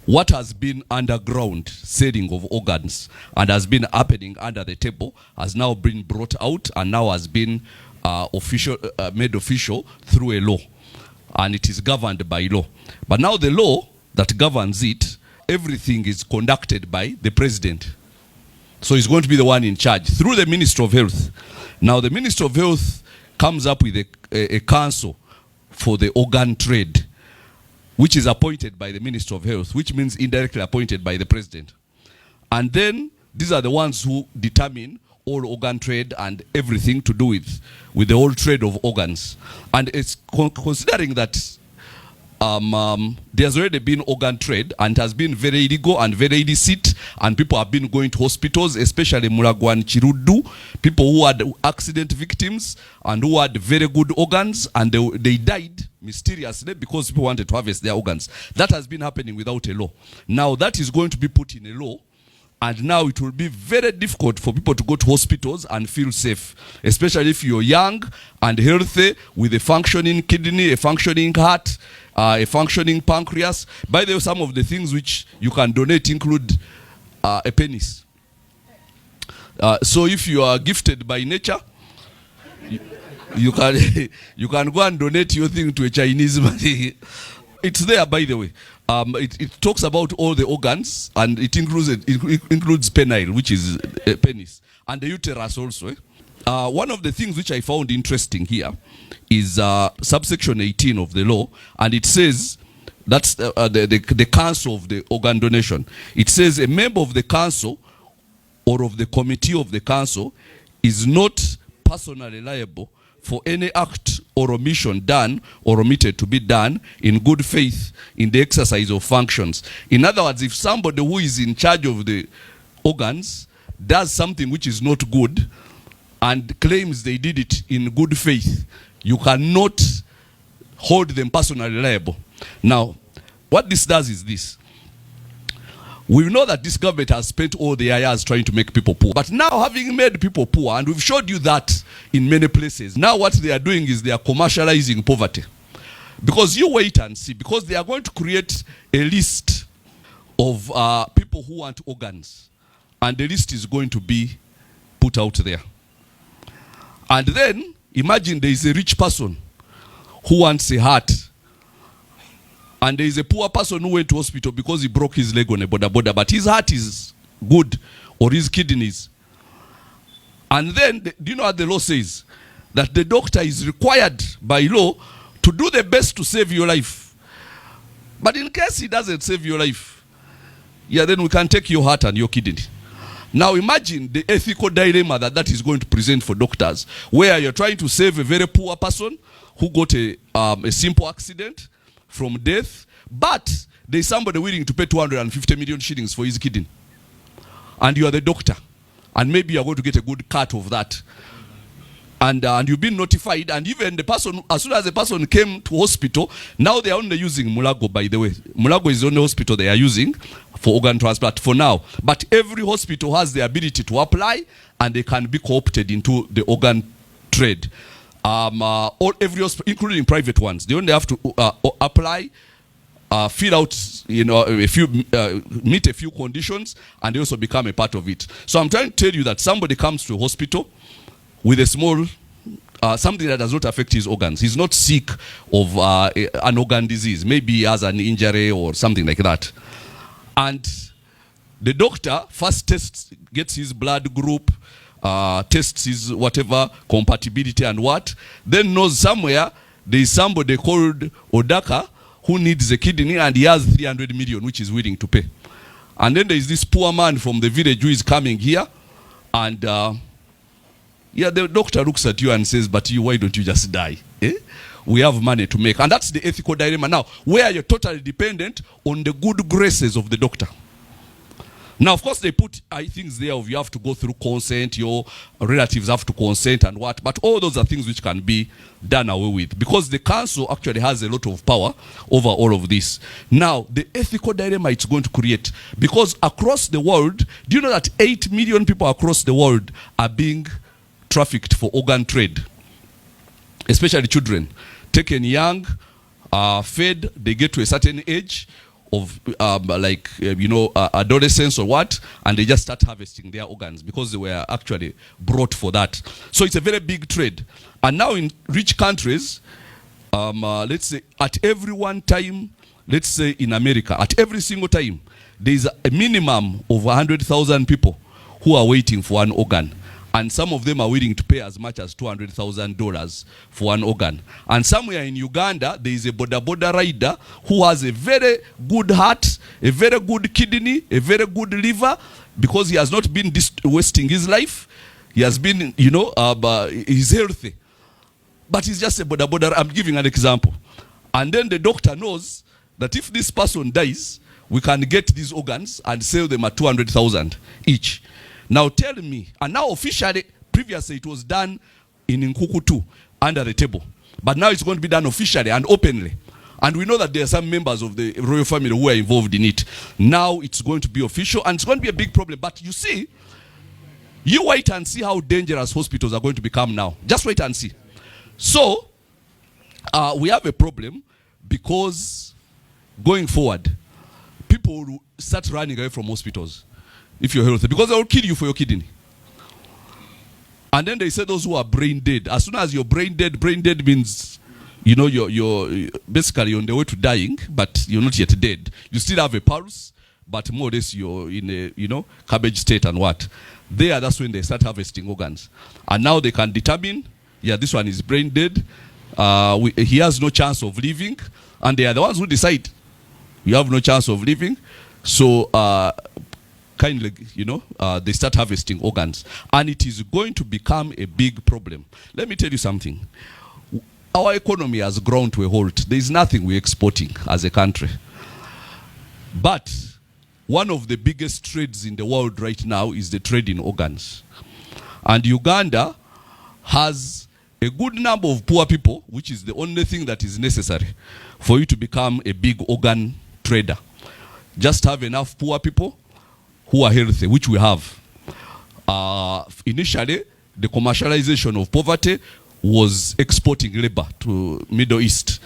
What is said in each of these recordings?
what has been underground selling of organs and has been happening under the table has now been brought out and now has been made official through a law, and it is governed by law. But now the law that governs it, everything is conducted by the president. So he's going to be the one in charge through the Minister of Health. Now the Minister of Health comes up with a council for the organ trade, which is appointed by the Minister of Health, which means indirectly appointed by the president. And then these are the ones who determine all organ trade and everything to do with the whole trade of organs. And it's considering that there's already been organ trade and it has been very illegal and very illicit, and people have been going to hospitals, especially Mulago and Chirudu, people who had accident victims and who had very good organs, and they died mysteriously because people wanted to harvest their organs. That has been happening without a law. Now that is going to be put in a law, and now it will be very difficult for people to go to hospitals and feel safe, especially if you're young and healthy with a functioning kidney, a functioning heart, a functioning pancreas. By the way, some of the things which you can donate include a penis. So if you are gifted by nature, you can go and donate your thing to a Chinese man. It's there, by the way. It talks about all the organs, and it includes penile, which is a penis, and the uterus also. One of the things which I found interesting here is subsection 18 of the law, and it says that's the council of the organ donation. It says a member of the council or of the committee of the council is not personally liable for any act or omission done or omitted to be done in good faith in the exercise of functions. In other words, if somebody who is in charge of the organs does something which is not good and claims they did it in good faith, you cannot hold them personally liable. Now, what this does is this. We know that this government has spent all the years trying to make people poor. But now, having made people poor, and we've showed you that in many places, now what they are doing is they are commercializing poverty. Because you wait and see, because they are going to create a list of people who want organs. And the list is going to be put out there. And then, imagine there is a rich person who wants a heart. And there is a poor person who went to hospital because he broke his leg on a boda, but his heart is good, or his kidneys. And then, do you know what the law says? That the doctor is required by law to do the best to save your life. But in case he doesn't save your life, yeah, then we can take your heart and your kidney. Now imagine the ethical dilemma that is going to present for doctors, where you're trying to save a very poor person who got a simple accident from death, but there's somebody willing to pay 250 million shillings for his kidney. And you are the doctor. And maybe you're going to get a good cut of that. And you've been notified, and even the person, as soon as the person came to hospital, now they are only using Mulago, by the way. Mulago is the only hospital they are using for organ transplant for now. But every hospital has the ability to apply, and they can be co-opted into the organ trade. Every hospital, including private ones, they only have to apply, fill out, a few, meet a few conditions, and they also become a part of it. So I'm trying to tell you that somebody comes to a hospital with a small, something that does not affect his organs. He's not sick of an organ disease. Maybe he has an injury or something like that. And the doctor first gets his blood group, tests his whatever compatibility and what, then knows somewhere there is somebody called Odaka who needs a kidney, and he has 300 million which is willing to pay. And then there is this poor man from the village who is coming here, and the doctor looks at you and says, but why don't you just die? We have money to make. And that's the ethical dilemma now, where you're totally dependent on the good graces of the doctor. Now, of course, they put things there of you have to go through consent, your relatives have to consent and what, but all those are things which can be done away with, because the council actually has a lot of power over all of this. Now, the ethical dilemma it's going to create, because across the world, do you know that 8 million people across the world are being trafficked for organ trade, especially children, taken young, fed, they get to a certain age, of adolescents or what, and they just start harvesting their organs because they were actually brought for that. So it's a very big trade. And now in rich countries, let's say at every one time, let's say in America, at every single time, there is a minimum of 100,000 people who are waiting for an organ. And some of them are willing to pay as much as $200,000 for an organ. And somewhere in Uganda, there is a boda rider who has a very good heart, a very good kidney, a very good liver, because he has not been wasting his life. He has been, he's healthy. But he's just a boda. I'm giving an example. And then the doctor knows that if this person dies, we can get these organs and sell them at 200,000 each. Now tell me, and now officially, previously it was done in Nkukutu under the table. But now it's going to be done officially and openly. And we know that there are some members of the royal family who are involved in it. Now it's going to be official and it's going to be a big problem. But you see, you wait and see how dangerous hospitals are going to become now. Just wait and see. So, we have a problem because going forward, people will start running away from hospitals. If you're healthy, because they will kill you for your kidney. And then they say those who are brain dead. As soon as you're brain dead means, you're basically on the way to dying, but you're not yet dead. You still have a pulse, but more or less you're in a, cabbage state and what. That's when they start harvesting organs. And now they can determine, this one is brain dead. He has no chance of living. And they are the ones who decide, you have no chance of living. So, kindly, they start harvesting organs. And it is going to become a big problem. Let me tell you something. Our economy has grown to a halt. There is nothing we're exporting as a country. But one of the biggest trades in the world right now is the trade in organs. And Uganda has a good number of poor people, which is the only thing that is necessary for you to become a big organ trader. Just have enough poor people who are healthy, which we have. Initially, the commercialization of poverty was exporting labor to Middle East.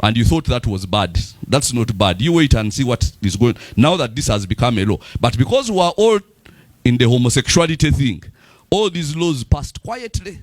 And you thought that was bad. That's not bad. You wait and see what is going. Now that this has become a law. But because we are all in the homosexuality thing, all these laws passed quietly.